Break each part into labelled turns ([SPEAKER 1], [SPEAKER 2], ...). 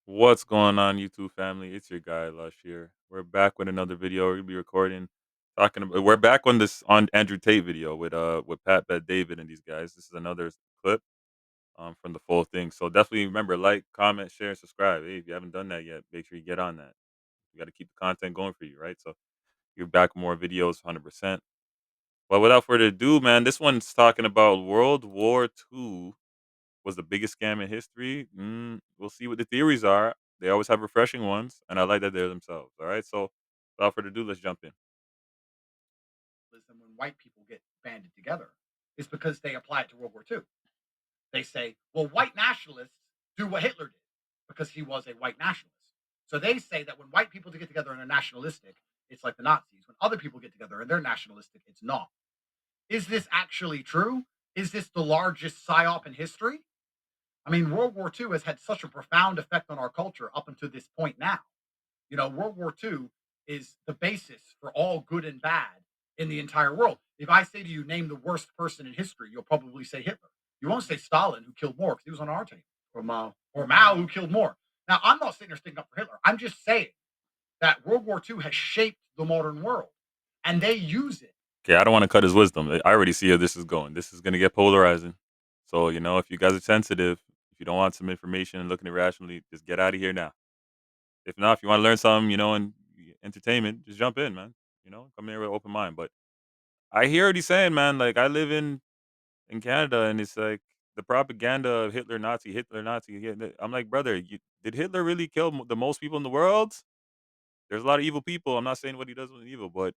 [SPEAKER 1] What's going on, YouTube family? It's your guy Lush here. We're back with another video. We're gonna be recording, talking about. We're back on this on Andrew Tate video with Pat, Bet, David, and these guys. This is another clip from the full thing. So definitely remember, like, comment, share, and subscribe. Hey, if you haven't done that yet, make sure you get on that. You got to keep the content going for you, right? So you're back with more videos, 100%. But without further ado, man, this one's talking about World War II was the biggest scam in history. We'll see what the theories are. They always have refreshing ones, and I like that they're themselves. All right, so without further ado, let's jump in.
[SPEAKER 2] When white people get banded together is because they apply it to World War II. They say, well, white nationalists do what Hitler did because he was a white nationalist. So they say that when white people get together and are nationalistic, it's like the Nazis. When other people get together and they're nationalistic, it's not. Is this actually true? Is this the largest psyop in history? I mean, World War II has had such a profound effect on our culture up until this point now. World War II is the basis for all good and bad in the entire world. If I say to you, name the worst person in history, you'll probably say Hitler. You won't say Stalin, who killed more because he was on our team,
[SPEAKER 3] Or Mao.
[SPEAKER 2] or Mao, who killed more. Now, I'm not sitting there sticking up for Hitler. I'm just saying that World War II has shaped the modern world and they use it.
[SPEAKER 1] Okay, I don't want to cut his wisdom. I already see how this is going. This is going to get polarizing. So if you guys are sensitive, if you don't want some information and looking irrationally, just get out of here now. If not, if you want to learn something, and entertainment, just jump in, man. Come here with an open mind. But I hear what he's saying, man. Like I live in Canada, and it's like the propaganda of Hitler, Nazi, Hitler, Nazi. I'm like, brother, did Hitler really kill the most people in the world? There's a lot of evil people. I'm not saying what he does was evil, but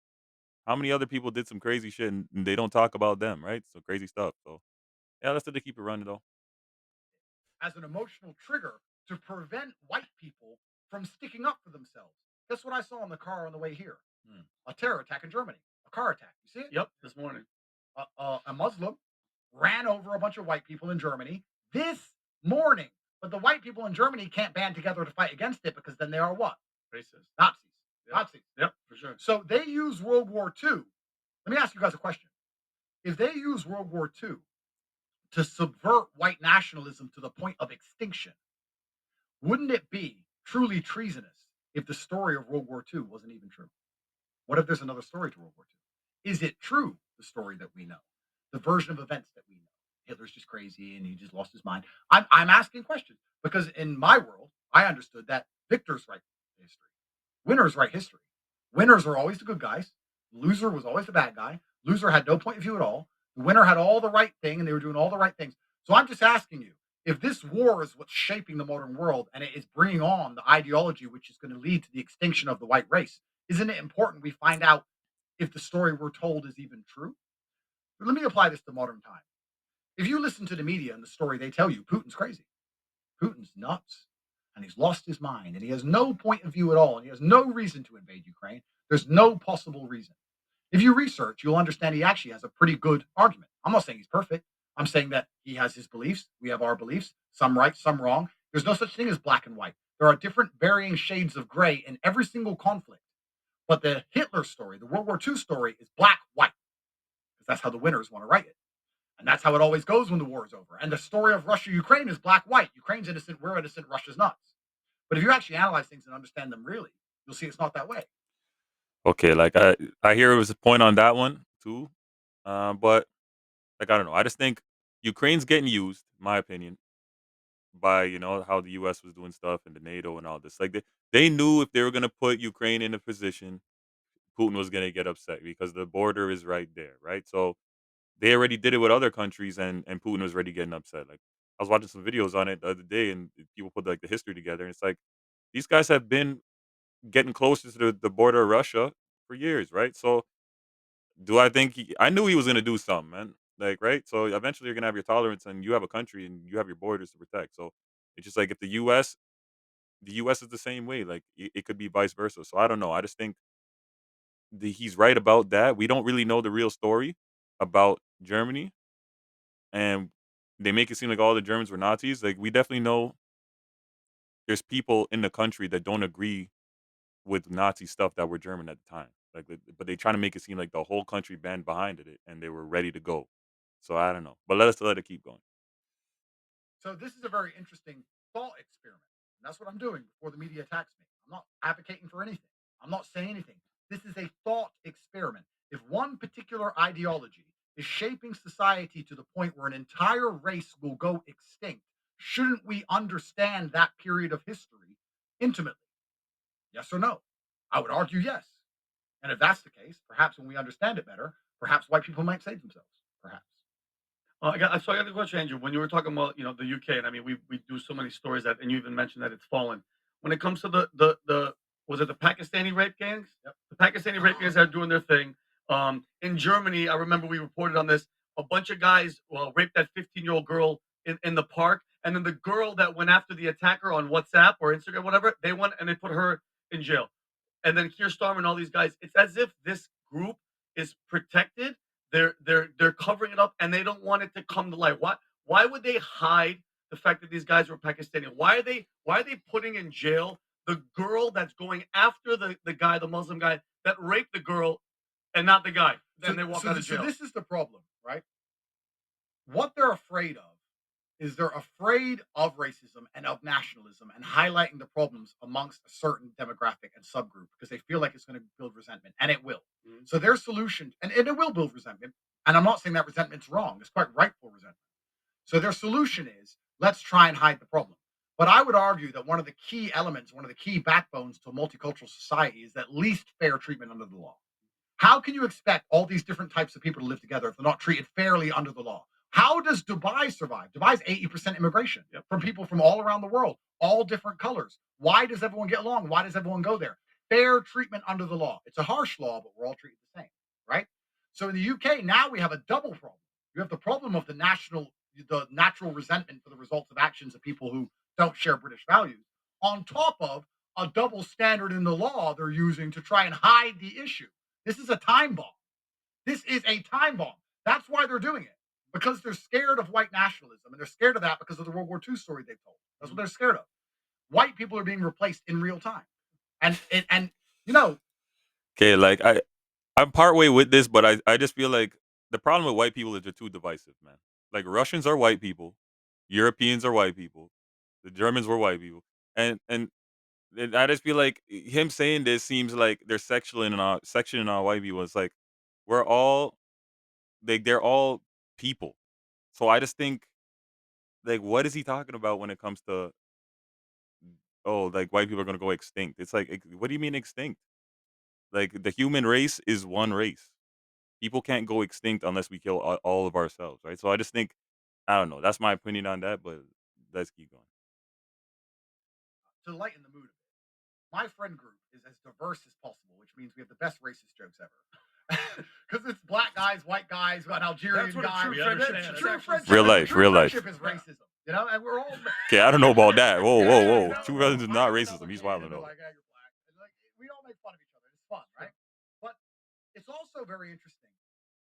[SPEAKER 1] how many other people did some crazy shit and they don't talk about them, right? So crazy stuff. So yeah, that's what they keep it running though.
[SPEAKER 2] As an emotional trigger to prevent white people from sticking up for themselves. Guess what I saw in the car on the way here?
[SPEAKER 3] Hmm.
[SPEAKER 2] A terror attack in Germany, a car attack. You see it?
[SPEAKER 3] Yep, this morning.
[SPEAKER 2] A Muslim ran over a bunch of white people in Germany this morning. But the white people in Germany can't band together to fight against it because then they are what?
[SPEAKER 3] Racist.
[SPEAKER 2] Nazis.
[SPEAKER 3] Yep.
[SPEAKER 2] Nazis.
[SPEAKER 3] Yep, for sure.
[SPEAKER 2] So they use World War II. Let me ask you guys a question. If they use World War II to subvert white nationalism to the point of extinction, wouldn't it be truly treasonous if the story of World War II wasn't even true? What if there's another story to World War II? Is it true, the story that we know, the version of events that we know? Hitler's just crazy and he just lost his mind. I'm asking questions because in my world, I understood that victors write history, winners write history. Winners are always the good guys. Loser was always the bad guy. Loser had no point of view at all. The winner had all the right thing and they were doing all the right things. So I'm just asking you, if this war is what's shaping the modern world and it is bringing on the ideology which is going to lead to the extinction of the white race, isn't it important we find out if the story we're told is even true? Let me apply this to modern time. If you listen to the media and the story they tell you, Putin's crazy. Putin's nuts. And he's lost his mind and he has no point of view at all. And he has no reason to invade Ukraine. There's no possible reason. If you research, you'll understand he actually has a pretty good argument. I'm not saying he's perfect. I'm saying that he has his beliefs. We have our beliefs, some right, some wrong. There's no such thing as black and white. There are different varying shades of gray in every single conflict. But the Hitler story, the World War II story, is black, white, because that's how the winners want to write it. And that's how it always goes when the war is over. And the story of Russia Ukraine is black, white. Ukraine's innocent, we're innocent, Russia's nuts. But if you actually analyze things and understand them really, you'll see it's not that way.
[SPEAKER 1] Okay, like I hear it was a point on that one too. But like I don't know. I just think Ukraine's getting used, in my opinion, by how the US was doing stuff and the NATO and all this. Like they knew if they were gonna put Ukraine in a position, Putin was gonna get upset because the border is right there, right? So they already did it with other countries, and Putin was already getting upset. Like I was watching some videos on it the other day, and people put like the history together, and it's like these guys have been getting closer to the border of Russia for years, right? So do I think I knew he was gonna do something, man. Like, right? So eventually you're gonna have your tolerance and you have a country and you have your borders to protect. So it's just like if the US is the same way, like it could be vice versa. So I don't know. I just think he's right about that. We don't really know the real story about Germany, and they make it seem like all the Germans were Nazis. Like we definitely know there's people in the country that don't agree with Nazi stuff that were German at the time. Like, but they try to make it seem like the whole country band behind it and they were ready to go. So I don't know, but let it keep going.
[SPEAKER 2] So this is a very interesting thought experiment. And that's what I'm doing before the media attacks me. I'm not advocating for anything. I'm not saying anything. This is a thought experiment. If one particular ideology is shaping society to the point where an entire race will go extinct, shouldn't we understand that period of history intimately? Yes or no? I would argue yes. And if that's the case, perhaps when we understand it better, perhaps white people might save themselves. Perhaps.
[SPEAKER 3] I got a question, Andrew. When you were talking about the UK, and I mean we do so many stories that, and you even mentioned that it's fallen. When it comes to the was it the Pakistani rape gangs?
[SPEAKER 2] Yep.
[SPEAKER 3] The Pakistani rape gangs are doing their thing. In Germany, I remember we reported on this. A bunch of guys raped that 15-year-old girl in the park, and then the girl that went after the attacker on WhatsApp or Instagram, whatever, they went and they put her in jail. And then Keir Starmer and all these guys, it's as if this group is protected. They're covering it up and they don't want it to come to light. Why would they hide the fact that these guys were Pakistani? Why are they putting in jail the girl that's going after the guy, the Muslim guy that raped the girl and not the guy? Then they walk out of jail.
[SPEAKER 2] So this is the problem, right? What they're afraid of is they're afraid of racism and of nationalism and highlighting the problems amongst a certain demographic and subgroup because they feel like it's going to build resentment, and it will.
[SPEAKER 3] Mhm.
[SPEAKER 2] So their solution, and it will build resentment, and I'm not saying that resentment's wrong, it's quite rightful resentment. So their solution is let's try and hide the problem. But I would argue that one of the key elements, one of the key backbones to a multicultural society is at least fair treatment under the law. How can you expect all these different types of people to live together if they're not treated fairly under the law? How does Dubai survive? Dubai's 80% immigration from people from all around the world, all different colors. Why does everyone get along? Why does everyone go there? Fair treatment under the law. It's a harsh law, but we're all treated the same, right? So in the UK, now we have a double problem. You have the problem of the natural resentment for the results of actions of people who don't share British values, on top of a double standard in the law they're using to try and hide the issue. This is a time bomb. This is a time bomb. That's why they're doing it. Because they're scared of white nationalism. And they're scared of that because of the World War II story they've told. That's what they're scared of. White people are being replaced in real time. And you know,
[SPEAKER 1] Okay, like I'm partway with this, but I just feel like the problem with white people is they're too divisive, man. Like Russians are white people, Europeans are white people, the Germans were white people, and I just feel like him saying this seems like they're sectioning our white people. It's like we're all they're all people. So I just think like what is he talking about when it comes to like white people are gonna go extinct? It's like what do you mean extinct? Like the human race is one race. People can't go extinct unless we kill all of ourselves, right? So I just think I don't know. That's my opinion on that, but let's keep going.
[SPEAKER 2] to lighten the mood, my friend group is as diverse as possible, which means we have the best racist jokes ever. Because it's black guys, white guys, an Algerian
[SPEAKER 3] That's what a
[SPEAKER 2] guy.
[SPEAKER 3] true friendship is.
[SPEAKER 2] True
[SPEAKER 3] Actually
[SPEAKER 2] friendship,
[SPEAKER 1] Real life,
[SPEAKER 2] true
[SPEAKER 1] real life.
[SPEAKER 2] friendship is racism, and we're all.
[SPEAKER 1] Okay, I don't know about that. Whoa, whoa,
[SPEAKER 2] Yeah,
[SPEAKER 1] whoa.
[SPEAKER 2] no,
[SPEAKER 1] True Brothers is
[SPEAKER 2] I
[SPEAKER 1] not
[SPEAKER 2] have
[SPEAKER 1] racism.
[SPEAKER 2] another
[SPEAKER 1] He's
[SPEAKER 2] kid,
[SPEAKER 1] wild
[SPEAKER 2] and they're
[SPEAKER 1] though.
[SPEAKER 2] like, "Yeah, you're black." And we all make fun of each other. It's fun, right? But it's also very interesting.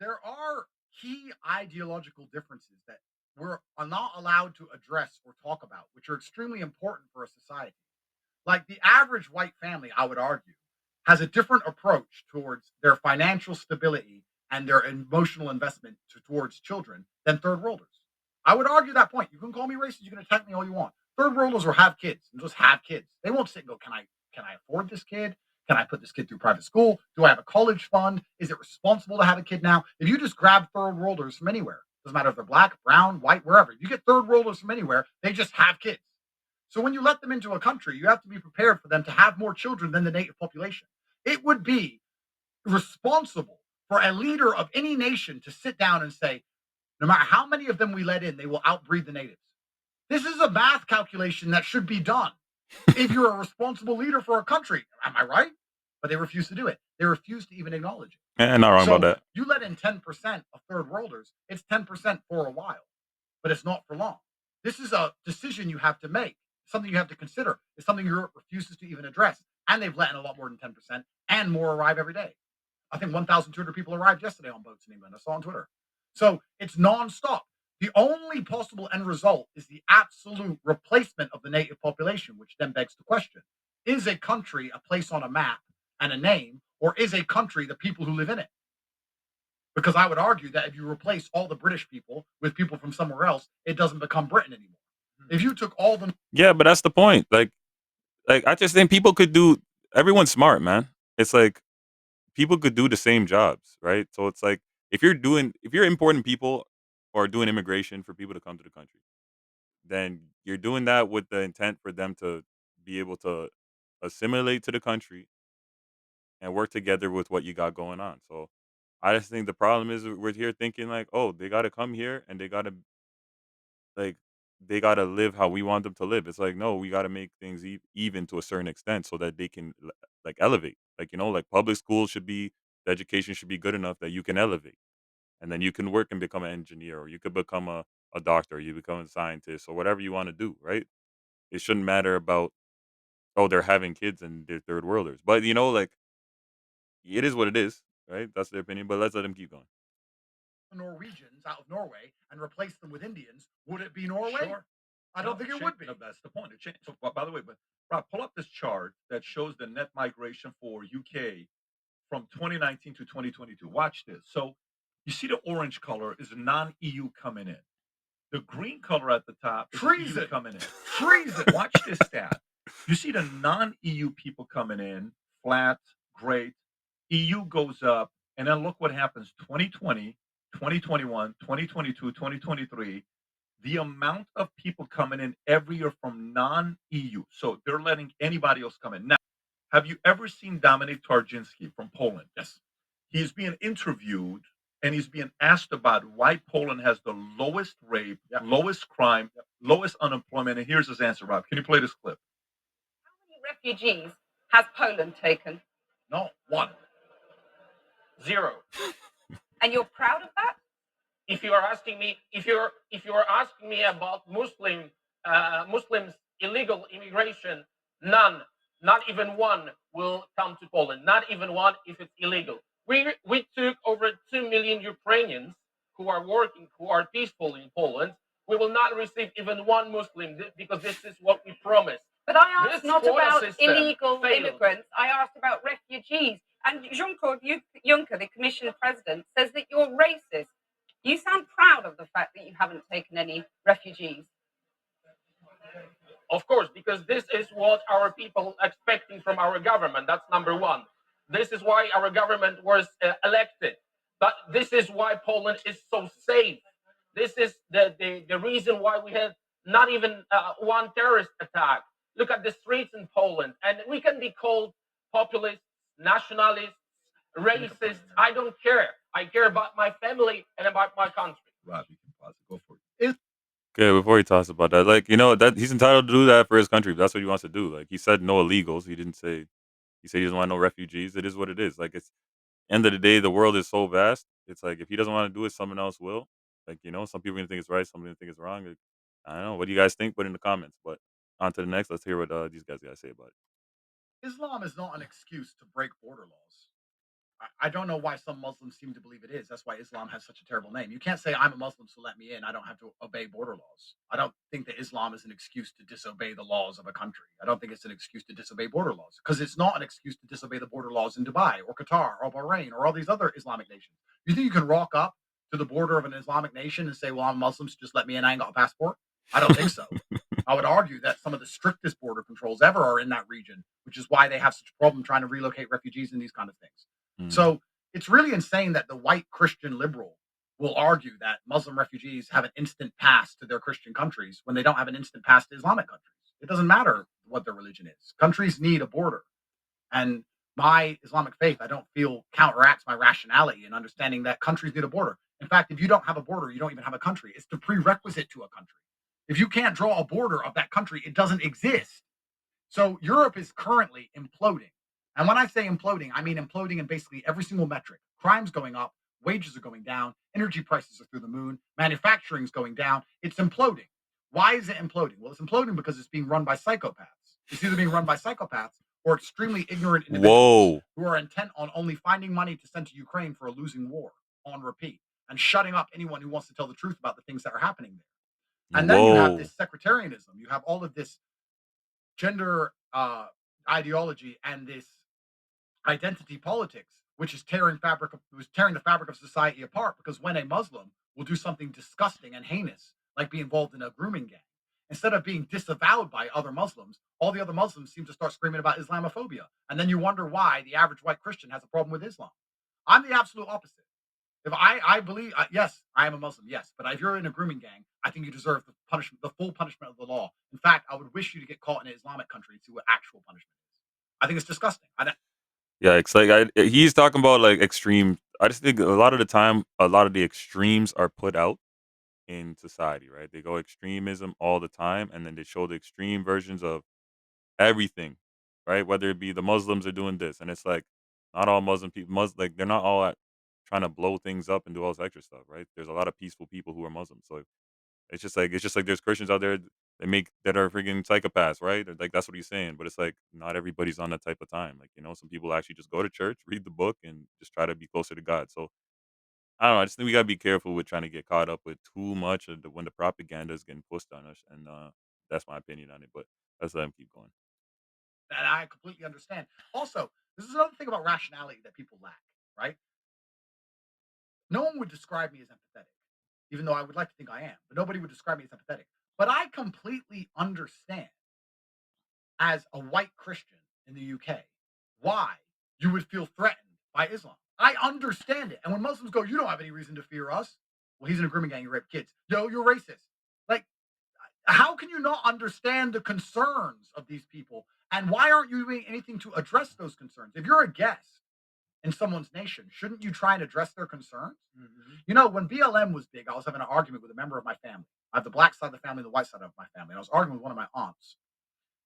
[SPEAKER 2] There are key ideological differences that we're not allowed to address or talk about, which are extremely important for a society. Like the average white family, I would argue, has a different approach towards their financial stability and their emotional investment towards children than third worlders. I would argue that point. You can call me racist, you can attack me all you want. Third worlders will have kids and just have kids. They won't sit and go, can I afford this kid? Can I put this kid through private school? Do I have a college fund? Is it responsible to have a kid now? If you just grab third worlders from anywhere, doesn't matter if they're black, brown, white, wherever, you get third worlders from anywhere, they just have kids. So when you let them into a country, you have to be prepared for them to have more children than the native population. It would be responsible for a leader of any nation to sit down and say, no matter how many of them we let in, they will outbreed the natives. This is a math calculation that should be done if you're a responsible leader for a country. Am I right? But they refuse to do it. They refuse to even acknowledge it.
[SPEAKER 1] Not wrong about
[SPEAKER 2] So
[SPEAKER 1] that.
[SPEAKER 2] you let in 10% of third worlders, it's 10% for a while, but it's not for long. This is a decision you have to make, something you have to consider. It's something Europe refuses to even address. And they've let in a lot more than 10%, and more arrive every day. I think 1,200 people arrived yesterday on boats in England. I saw on Twitter. So it's nonstop. The only possible end result is the absolute replacement of the native population, which then begs the question, is a country a place on a map and a name, or is a country the people who live in it? Because I would argue that if you replace all the British people with people from somewhere else, it doesn't become Britain anymore. If you took all the
[SPEAKER 1] Yeah, but that's the point. Like Like I just think people could do. Everyone's smart, man. It's like people could do the same jobs, right? So it's like if you're importing people or doing immigration for people to come to the country, then you're doing that with the intent for them to be able to assimilate to the country and work together with what you got going on. So I just think the problem is we're here thinking like, oh, they got to come here and like they got to live how we want them to live. It's like no, we got to make things even to a certain extent so that they can like elevate. Like like public schools should be the education should be good enough that you can elevate and then you can work and become an engineer or you could become a doctor, you become a scientist or whatever you want to do, right? It shouldn't matter about oh they're having kids and they're third worlders, but like it is what it is, right? That's their opinion, but let's let them keep going.
[SPEAKER 2] Norwegians out of Norway and replace them with Indians, would it be Norway?
[SPEAKER 4] Sure.
[SPEAKER 2] I
[SPEAKER 4] No,
[SPEAKER 2] don't think it would be.
[SPEAKER 4] no, that's the point. It changed. So, by the way, but Rob, pull up this chart that shows the net migration for UK from 2019 to 2022. Watch this. So, you see the orange color is non-EU coming in. The green color at the top is EU
[SPEAKER 2] Treason.
[SPEAKER 4] coming in.
[SPEAKER 2] Treason.
[SPEAKER 4] Watch this stat. You see the non-EU people coming in, flat, great. EU goes up, and then look what happens 2020, 2021, 2022, 2023. The amount of people coming in every year from non-EU. So they're letting anybody else come in. Now, have you ever seen Dominik Tarczynski from Poland?
[SPEAKER 2] Yes.
[SPEAKER 4] He's being interviewed and he's being asked about why Poland has the lowest rape, lowest crime, lowest unemployment. And here's his answer, Rob. Can you play this clip?
[SPEAKER 5] How many refugees has Poland taken?
[SPEAKER 2] No, one.
[SPEAKER 3] Zero.
[SPEAKER 5] And you're proud of that?
[SPEAKER 3] If you are asking me, if you are asking me about Muslims illegal immigration, none, not even one will come to Poland. Not even one if it's illegal. We took over 2 million Ukrainians who are working, who are peaceful in Poland. We will not receive even one Muslim because this is what we promised.
[SPEAKER 5] But I asked
[SPEAKER 3] This
[SPEAKER 5] not
[SPEAKER 3] quota
[SPEAKER 5] about
[SPEAKER 3] system
[SPEAKER 5] illegal
[SPEAKER 3] failed.
[SPEAKER 5] immigrants. I asked about refugees. And Jean-Claude Juncker, the Commission President, says that you're racist. You sound proud of the fact that you haven't taken any refugees.
[SPEAKER 3] Of course, because this is what our people expecting from our government. That's number one. This is why our government was elected. But this is why Poland is so safe. This is the reason why we had not even one terrorist attack. Look at the streets in Poland. And we can be called populists, nationalists, racists. I don't care. I care about my family and about my country.
[SPEAKER 4] Rob, you can pause it. Go for it.
[SPEAKER 1] Okay, before he talks about that, like that he's entitled to do that for his country. If that's what he wants to do. Like he said, no illegals. He didn't say. He said he doesn't want no refugees. It is what it is. Like it's end of the day, the world is so vast. It's like if he doesn't want to do it, someone else will. Like some people are gonna think it's right, some people think it's wrong. Like, I don't know. What do you guys think? Put in the comments. But on to the next. Let's hear what these guys got to say about it.
[SPEAKER 2] Islam is not an excuse to break border laws. I don't know why some Muslims seem to believe it is. That's why Islam has such a terrible name. You can't say I'm a Muslim, so let me in. I don't have to obey border laws. I don't think that Islam is an excuse to disobey the laws of a country. I don't think it's an excuse to disobey border laws because it's not an excuse to disobey the border laws in Dubai or Qatar or Bahrain or all these other Islamic nations. You think you can rock up to the border of an Islamic nation and say, "Well, I'm Muslim, so just let me in. I ain't got a passport." I don't think so. I would argue that some of the strictest border controls ever are in that region, which is why they have such a problem trying to relocate refugees and these kind of things. So it's really insane that the white Christian liberal will argue that Muslim refugees have an instant pass to their Christian countries when they don't have an instant pass to Islamic countries. It doesn't matter what their religion is. Countries need a border. And my Islamic faith, I don't feel counteracts my rationality in understanding that countries need a border. In fact, if you don't have a border, you don't even have a country. It's the prerequisite to a country. If you can't draw a border of that country, it doesn't exist. So Europe is currently imploding. And when I say imploding, I mean imploding in basically every single metric. Crime's going up, wages are going down, energy prices are through the moon, manufacturing's going down. It's imploding. Why is it imploding? Well, it's imploding because it's being run by psychopaths. It's either being run by psychopaths or extremely ignorant individuals who are intent on only finding money to send to Ukraine for a losing war on repeat and shutting up anyone who wants to tell the truth about the things that are happening there. And then you have this sectarianism. You have all of this gender ideology and this identity politics, which is tearing the fabric of society apart. Because when a Muslim will do something disgusting and heinous, like be involved in a grooming gang, instead of being disavowed by other Muslims, all the other Muslims seem to start screaming about Islamophobia. And then you wonder why the average white Christian has a problem with Islam. I'm the absolute opposite. If I believe, yes, I am a Muslim, yes, but if you're in a grooming gang, I think you deserve the punishment, the full punishment of the law. In fact, I would wish you to get caught in an Islamic country and see what actual punishment is. I think it's disgusting.
[SPEAKER 1] Yeah, it's like he's talking about like extreme. I just think a lot of the time, a lot of the extremes are put out in society, right? They go extremism all the time, and then they show the extreme versions of everything, right? Whether it be the Muslims are doing this, and it's like not all Muslim people, like they're not all trying to blow things up and do all this extra stuff, right? There's a lot of peaceful people who are Muslims, so it's just like there's Christians out there that are freaking psychopaths, right? Like that's what he's saying, but it's like not everybody's on that type of time. Like some people actually just go to church, read the book, and just try to be closer to God. So I don't know. I just think we gotta be careful with trying to get caught up with too much of when the propaganda is getting pushed on us, and that's my opinion on it. But let's let him keep going.
[SPEAKER 2] And I completely understand. Also, this is another thing about rationality that people lack, right? No one would describe me as empathetic, even though I would like to think I am, but nobody would describe me as empathetic. But I completely understand, as a white Christian in the UK, why you would feel threatened by Islam. I understand it. And when Muslims go, you don't have any reason to fear us. Well, he's in a grooming gang, you rape kids. Yo, you're racist. Like, how can you not understand the concerns of these people? And why aren't you doing anything to address those concerns? If you're a guest in someone's nation, shouldn't you try and address their concerns? When BLM was big, I was having an argument with a member of my family. I have the black side of the family, the white side of my family. And I was arguing with one of my aunts.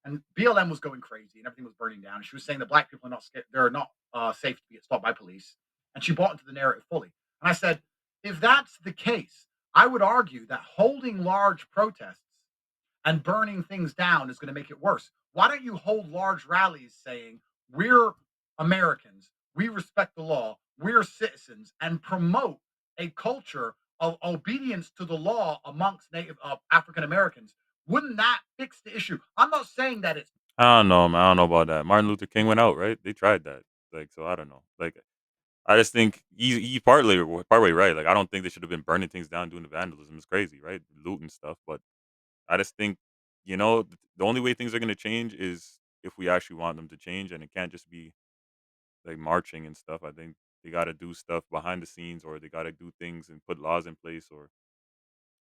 [SPEAKER 2] And BLM was going crazy and everything was burning down. And she was saying that black people are not scared, they're not safe to be stopped by police. And she bought into the narrative fully. And I said, if that's the case, I would argue that holding large protests and burning things down is going to make it worse. Why don't you hold large rallies saying, we're Americans, we respect the law, we're citizens, and promote a culture of obedience to the law amongst Native African Americans? Wouldn't that fix the issue? I'm not saying that it's
[SPEAKER 1] I don't know, man. I don't know about that. Martin Luther King went out, right? They tried that, like, so I don't know. Like, I just think he partway right. Like, I don't think they should have been burning things down, doing the vandalism. It's crazy, right? Looting stuff, but I just think, the only way things are gonna change is if we actually want them to change, and it can't just be, like, marching and stuff. I think they gotta do stuff behind the scenes, or they gotta do things and put laws in place, or,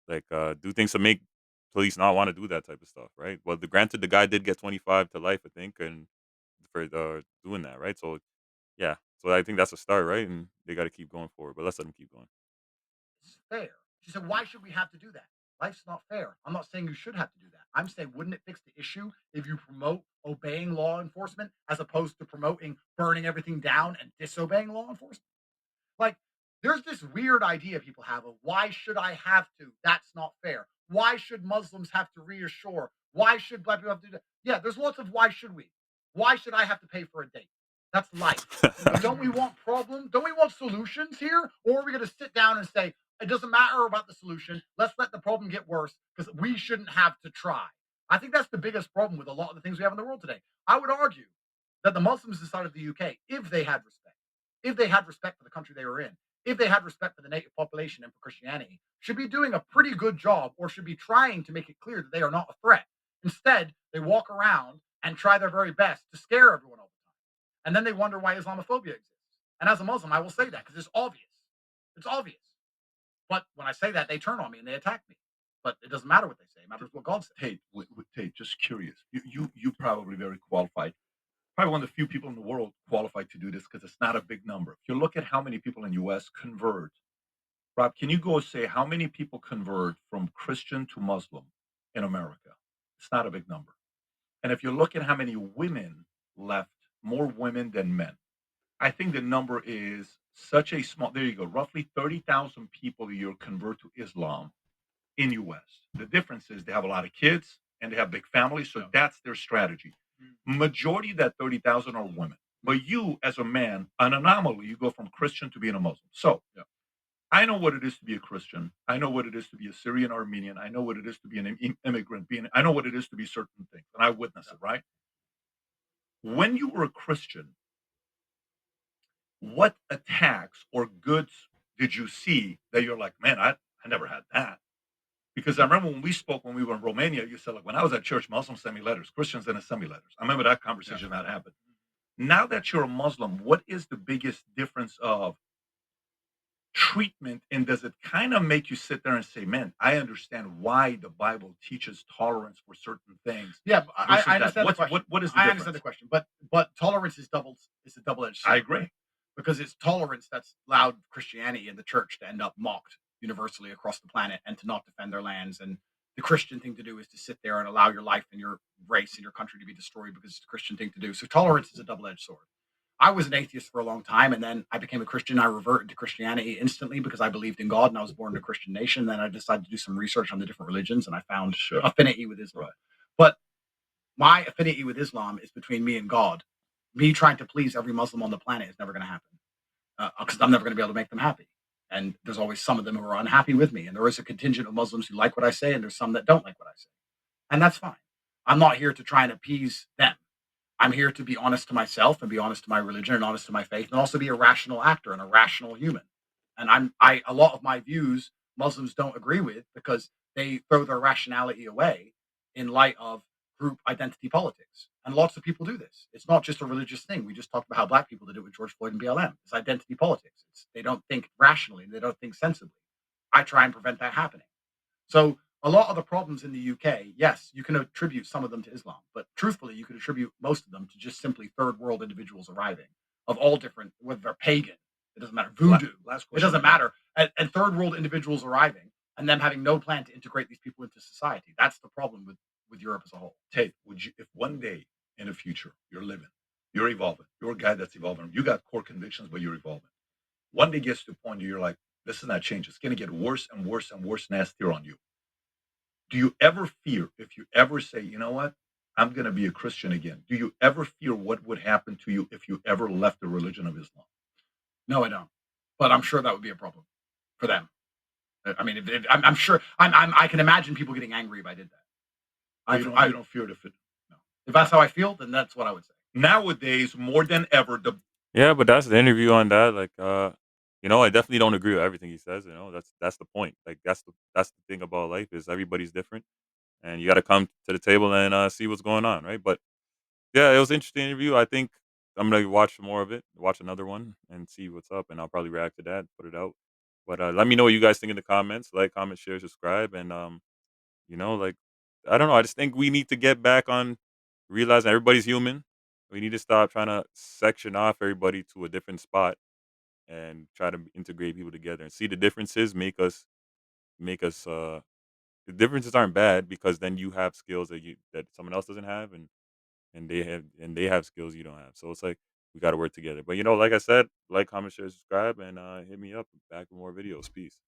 [SPEAKER 1] like, do things to make police not wanna do that type of stuff, right? Well, granted, the guy did get 25 to life, I think, and for, doing that, right? So, yeah. So I think that's a start, right? And they gotta keep going forward, but let's let them keep going.
[SPEAKER 2] fair. She said, why should we have to do that? Life's not fair. I'm not saying you should have to do that. I'm saying, wouldn't it fix the issue if you promote obeying law enforcement as opposed to promoting burning everything down and disobeying law enforcement? Like, there's this weird idea people have of why should I have to? That's not fair. Why should Muslims have to reassure? Why should black people have to do that? Yeah, there's lots of why should we? Why should I have to pay for a date? That's life. But don't we want problems? Don't we want solutions here? Or are we going to sit down and say, it doesn't matter about the solution. Let's let the problem get worse because we shouldn't have to try. I think that's the biggest problem with a lot of the things we have in the world today. I would argue that the Muslims inside of the UK, if they had respect for the country they were in, if they had respect for the native population and for Christianity, should be doing a pretty good job or should be trying to make it clear that they are not a threat. Instead, they walk around and try their very best to scare everyone all the time. And then they wonder why Islamophobia exists. And as a Muslim, I will say that because it's obvious. It's obvious. But when I say that, they turn on me and they attack me. But it doesn't matter what they say. It matters what God says.
[SPEAKER 4] Tate, just curious. You probably very qualified. Probably one of the few people in the world qualified to do this because it's not a big number. If you look at how many people in the U.S. convert, Rob, can you go say how many people convert from Christian to Muslim in America? It's not a big number. And if you look at how many women left, more women than men, I think the number is such a small. There you go. Roughly 30,000 people a year convert to Islam in U.S. The difference is they have a lot of kids and they have big families, so that's their strategy. Majority of that 30,000 are women. But you, as a man, an anomaly, you go from Christian to being a Muslim. So I know what it is to be a Christian. I know what it is to be a Syrian Armenian. I know what it is to be an immigrant. I know what it is to be certain things, and I witness it. Right? When you were a Christian, what attacks or goods did you see that you're like, man, I never had that? Because I remember when we spoke when we were in Romania, you said, like, when I was at church, Muslims send me letters, Christians didn't send me letters. I remember that
[SPEAKER 2] Yeah.
[SPEAKER 4] conversation that happened. Now that you're a Muslim, what is the biggest difference of treatment, and does it kind of make you sit there and say, "Man, I understand why the Bible teaches tolerance for certain things
[SPEAKER 2] Yeah,
[SPEAKER 4] versus
[SPEAKER 2] I
[SPEAKER 4] that."
[SPEAKER 2] understand the question.
[SPEAKER 4] What is the
[SPEAKER 2] I understand the
[SPEAKER 4] difference?
[SPEAKER 2] question, but tolerance is a double-edged
[SPEAKER 4] I
[SPEAKER 2] sword,
[SPEAKER 4] agree.
[SPEAKER 2] right? Because it's tolerance that's allowed Christianity and the church to end up mocked universally across the planet and to not defend their lands. And the Christian thing to do is to sit there and allow your life and your race and your country to be destroyed because it's the Christian thing to do. So tolerance is a double-edged sword. I was an atheist for a long time, and then I became a Christian. I reverted to Christianity instantly because I believed in God, and I was born in a Christian nation. Then I decided to do some research on the different religions, and I found
[SPEAKER 4] Sure.
[SPEAKER 2] affinity with Islam.
[SPEAKER 4] Right.
[SPEAKER 2] But my affinity with Islam is between me and God. Me trying to please every Muslim on the planet is never going to happen because I'm never going to be able to make them happy. And there's always some of them who are unhappy with me, and there is a contingent of Muslims who like what I say, and there's some that don't like what I say, and that's fine. I'm not here to try and appease them. I'm here to be honest to myself and be honest to my religion and honest to my faith, and also be a rational actor and a rational human. And I a lot of my views Muslims don't agree with because they throw their rationality away in light of group identity politics. And lots of people do this. It's not just a religious thing. We just talked about how black people did it with George Floyd and BLM. It's identity politics. They don't think rationally. They don't think sensibly. I try and prevent that happening. So a lot of the problems in the UK, yes, you can attribute some of them to Islam, but truthfully, you could attribute most of them to just simply third world individuals arriving of all different, whether they're pagan, it doesn't matter, voodoo,
[SPEAKER 4] Last
[SPEAKER 2] it
[SPEAKER 4] question.
[SPEAKER 2] doesn't matter, and third world individuals arriving and them having no plan to integrate these people into society. That's the problem with Europe as a whole.
[SPEAKER 4] Tate, would you, if one day in the future you're living, you're evolving, you're a guy that's evolving, you got core convictions, but you're evolving. One day gets to a point where you're like, this is not change. It's going to get worse and worse and worse, nastier on you. Do you ever fear if you ever say, you know what, I'm going to be a Christian again? Do you ever fear what would happen to you if you ever left the religion of Islam?
[SPEAKER 2] No, I don't. But I'm sure that would be a problem for them. I mean, I'm sure I can imagine people getting angry if I did that.
[SPEAKER 4] You don't fear it if it. No.
[SPEAKER 2] If that's how I feel, then that's what I would say.
[SPEAKER 4] Nowadays, more than ever, the
[SPEAKER 1] Yeah, but that's the interview on that. Like, I definitely don't agree with everything he says. That's the point. Like, that's the thing about life is everybody's different, and you got to come to the table and see what's going on, right? But yeah, it was an interesting interview. I think I'm gonna watch more of it, watch another one, and see what's up, and I'll probably react to that, put it out. But let me know what you guys think in the comments. Like, comment, share, subscribe, and like I don't know. I just think we need to get back on realizing everybody's human. We need to stop trying to section off everybody to a different spot and try to integrate people together and see the differences. Make us. The differences aren't bad because then you have skills that someone else doesn't have, and they have skills you don't have. So it's like we got to work together. But like I said, like, comment, share, subscribe, and hit me up back with more videos. Peace.